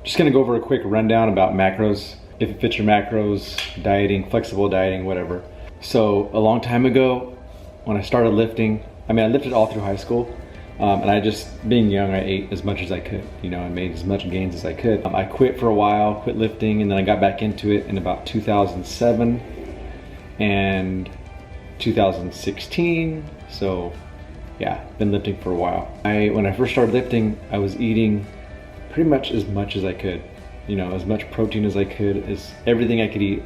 Just gonna go over a quick rundown about macros, if it fits your macros, dieting, flexible dieting, whatever. So a long time ago, when I started lifting, I lifted all through high school, and I just, being young, I ate as much as I could. You know, I made as much gains as I could. I quit for a while, quit lifting, and then I got back into it in about 2007 and 2016. So yeah, been lifting for a while. When I first started lifting, I was eating pretty much as I could. You know, as much protein as I could, as everything I could eat,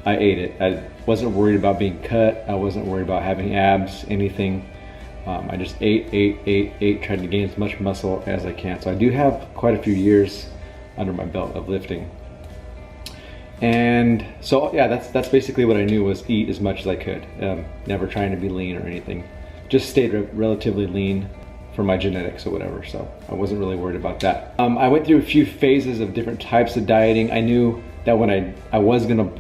I ate it. I wasn't worried about being cut. I wasn't worried about having abs, anything. I just ate, tried to gain as much muscle as I can. So I do have quite a few years under my belt of lifting. And so yeah, that's basically what I knew, was eat as much as I could. Never trying to be lean or anything. Just stayed relatively lean for my genetics or whatever, so I wasn't really worried about that. I went through a few phases of different types of dieting. I knew that when I was gonna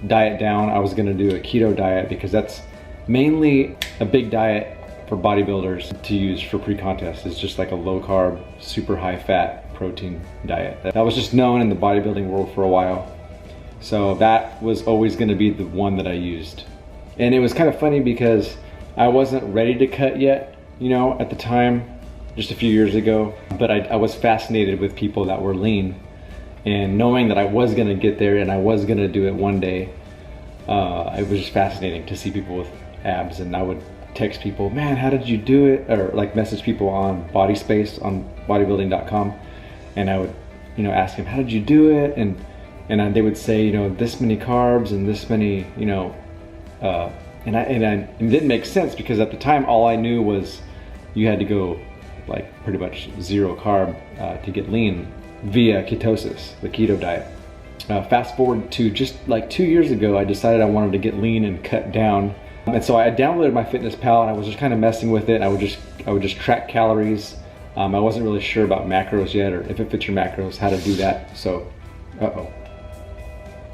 diet down, I was gonna do a keto diet, because that's mainly a big diet for bodybuilders to use for pre-contest. It's just like a low carb, super high fat protein diet. That was just known in the bodybuilding world for a while. So that was always gonna be the one that I used. And it was kind of funny because I wasn't ready to cut yet, you know, at the time, just a few years ago, but I was fascinated with people that were lean, and knowing that I was gonna get there and I was gonna do it one day, it was just fascinating to see people with abs. And I would text people, man, how did you do it? Or like message people on Body Space on bodybuilding.com, and I would, you know, ask them, how did you do it? And they would say, you know, this many carbs and this many, you know, and it didn't make sense, because at the time all I knew was you had to go like pretty much zero carb to get lean via ketosis, the keto diet. Fast forward to just like 2 years ago, I decided I wanted to get lean and cut down, and so I downloaded MyFitnessPal, and I was just kind of messing with it. I would just track calories. I wasn't really sure about macros yet, or if it fits your macros, how to do that. So,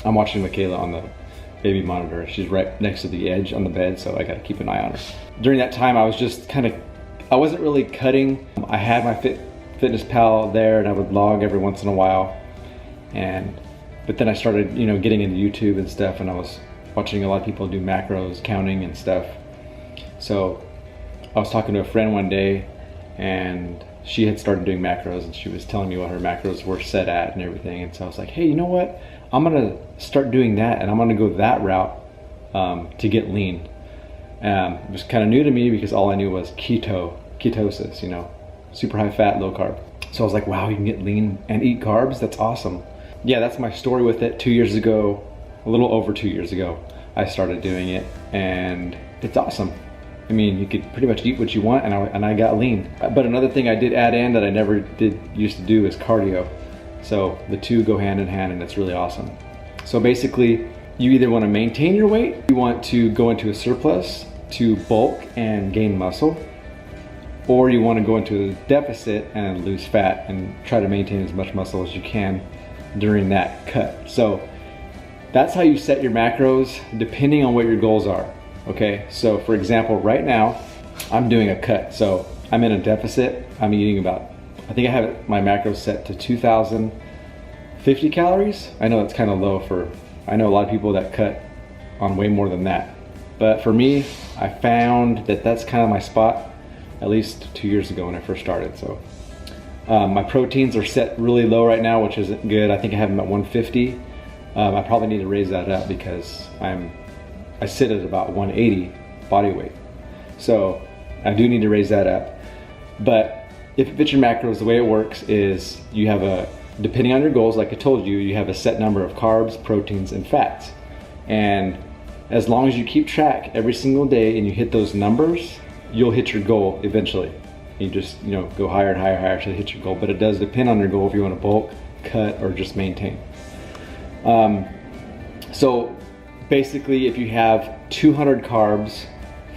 I'm watching Michaela on the baby monitor. She's right next to the edge on the bed, so I gotta keep an eye on her. During that time, I was just I wasn't really cutting. I had my MyFitnessPal there, and I would log every once in a while. But then I started, you know, getting into YouTube and stuff, and I was watching a lot of people do macros, counting and stuff. So I was talking to a friend one day, and she had started doing macros, and she was telling me what her macros were set at and everything. And so I was like, hey, you know what? I'm gonna start doing that, and I'm gonna go that route to get lean. It was kind of new to me, because all I knew was ketosis, you know, super high fat, low carb. So I was like, wow, you can get lean and eat carbs? That's awesome. Yeah, that's my story with it. 2 years ago, a little over 2 years ago, I started doing it, and it's awesome. I mean, you could pretty much eat what you want, and I got lean. But another thing I did add in that I never used to do is cardio. So the two go hand in hand, and it's really awesome. So basically, you either want to maintain your weight, you want to go into a surplus to bulk and gain muscle, or you want to go into a deficit and lose fat and try to maintain as much muscle as you can during that cut. So that's how you set your macros, depending on what your goals are. Okay, so for example, right now, I'm doing a cut. So I'm in a deficit. I'm eating about, I think I have my macros set to 2,050 calories. I know that's kind of low I know a lot of people that cut on way more than that. But for me, I found that that's kind of my spot, at least 2 years ago when I first started. So my proteins are set really low right now, which isn't good. I think I have them at 150. I probably need to raise that up, because I sit at about 180 body weight. So I do need to raise that up. But if it fits your macros, the way it works is you have depending on your goals, like I told you, you have a set number of carbs, proteins, and fats. And as long as you keep track every single day and you hit those numbers, you'll hit your goal eventually. You just, you know, go higher and higher and higher to hit your goal. But it does depend on your goal if you want to bulk, cut, or just maintain. So basically, if you have 200 carbs,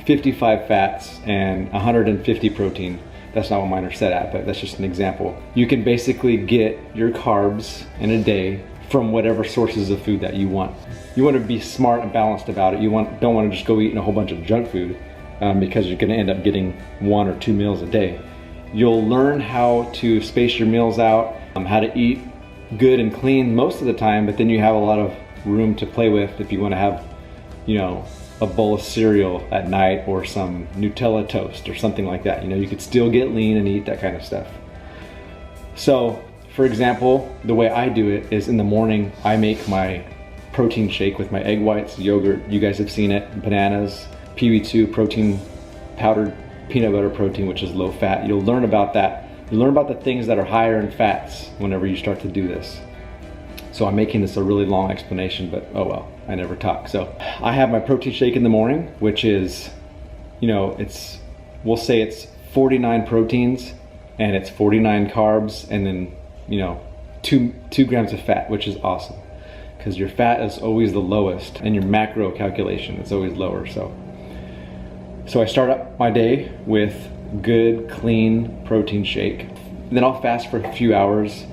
55 fats, and 150 protein, that's not what mine are set at, but that's just an example. You can basically get your carbs in a day from whatever sources of food that you want. You want to be smart and balanced about it. You don't want to just go eating a whole bunch of junk food, because you're going to end up getting 1 or 2 meals a day. You'll learn how to space your meals out, how to eat good and clean most of the time, but then you have a lot of room to play with if you want to have, you know, a bowl of cereal at night or some Nutella toast or something like that. You know, you could still get lean and eat that kind of stuff. So, for example, the way I do it is in the morning, I make my protein shake with my egg whites, yogurt, you guys have seen it, bananas, PB2 protein, powdered peanut butter protein, which is low fat. You'll learn about that. You'll learn about the things that are higher in fats whenever you start to do this. So I'm making this a really long explanation, but oh well, I never talk. So I have my protein shake in the morning, which is, you know, we'll say it's 49 proteins and it's 49 carbs and then, you know, 2 grams of fat, which is awesome because your fat is always the lowest and your macro calculation is always lower. So I start up my day with good, clean protein shake. Then I'll fast for a few hours.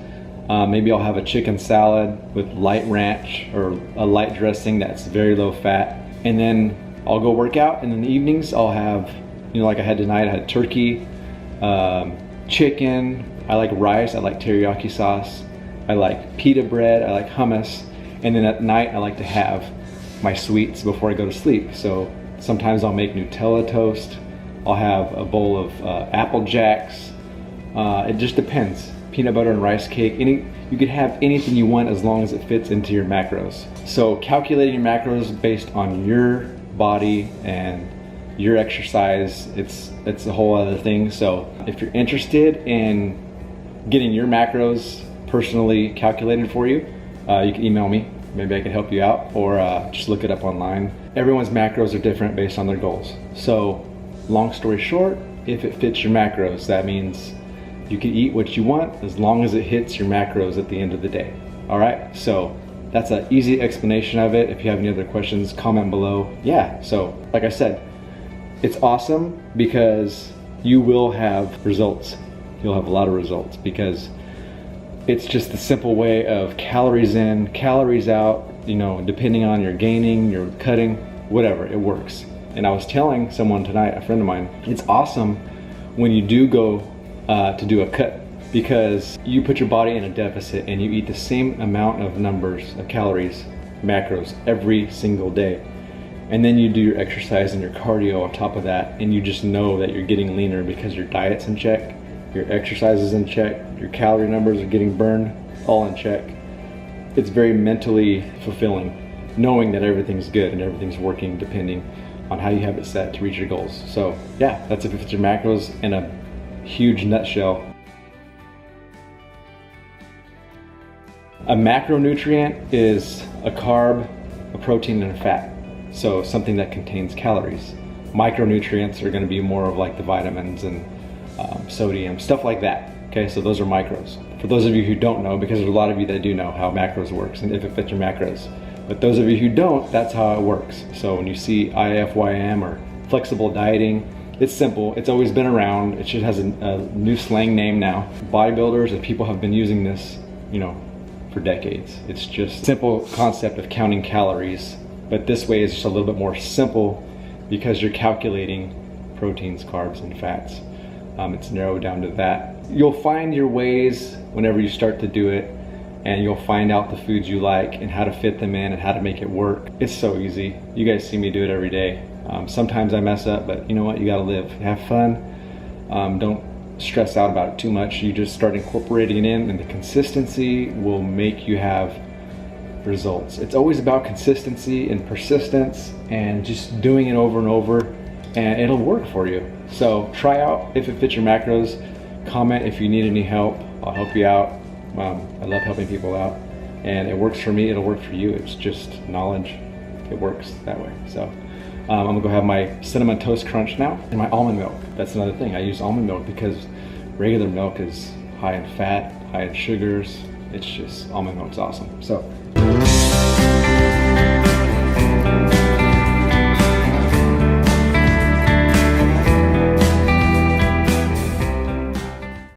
Maybe I'll have a chicken salad with light ranch or a light dressing that's very low fat. And then I'll go work out, and in the evenings I'll have, you know, like I had tonight, I had turkey, chicken, I like rice, I like teriyaki sauce, I like pita bread, I like hummus, and then at night I like to have my sweets before I go to sleep. So sometimes I'll make Nutella toast, I'll have a bowl of Apple Jacks, it just depends. Peanut butter and rice cake, you could have anything you want as long as it fits into your macros. So calculating your macros based on your body and your exercise, it's a whole other thing. So if you're interested in getting your macros personally calculated for you, you can email me. Maybe I can help you out, or just look it up online. Everyone's macros are different based on their goals. So long story short, if it fits your macros, that means you can eat what you want as long as it hits your macros at the end of the day. All right, so that's an easy explanation of it. If you have any other questions, comment below. Yeah, so like I said, it's awesome because you will have results. You'll have a lot of results because it's just the simple way of calories in, calories out, you know, depending on your gaining, your cutting, whatever, it works. And I was telling someone tonight, a friend of mine, it's awesome when you do go to do a cut because you put your body in a deficit and you eat the same amount of numbers of calories, macros, every single day. And then you do your exercise and your cardio on top of that, and you just know that you're getting leaner because your diet's in check, your exercise is in check, your calorie numbers are getting burned, all in check. It's very mentally fulfilling knowing that everything's good and everything's working depending on how you have it set to reach your goals. So yeah, that's if it's your macros in a huge nutshell. A macronutrient is a carb, a protein, and a fat. So something that contains calories. Micronutrients are going to be more of like the vitamins and sodium, stuff like that. Okay, so those are micros. For those of you who don't know, because there's a lot of you that do know how macros works and if it fits your macros. But those of you who don't, that's how it works. So when you see IIFYM or flexible dieting, it's simple, it's always been around, it just has a new slang name now. Bodybuilders and people have been using this, you know, for decades. It's just a simple concept of counting calories, but this way is just a little bit more simple because you're calculating proteins, carbs, and fats. It's narrowed down to that. You'll find your ways whenever you start to do it, and you'll find out the foods you like and how to fit them in and how to make it work. It's so easy. You guys see me do it every day. Sometimes I mess up, but you know what? You gotta live. Have fun. Don't stress out about it too much. You just start incorporating it in, and the consistency will make you have results. It's always about consistency and persistence and just doing it over and over, and it'll work for you. So try out if it fits your macros. Comment if you need any help. I'll help you out. I love helping people out, and it works for me. It'll work for you. It's just knowledge. It works that way. So I'm gonna go have my cinnamon toast crunch now and my almond milk. That's another thing. I use almond milk because regular milk is high in fat, high in sugars. It's just, almond milk's awesome. So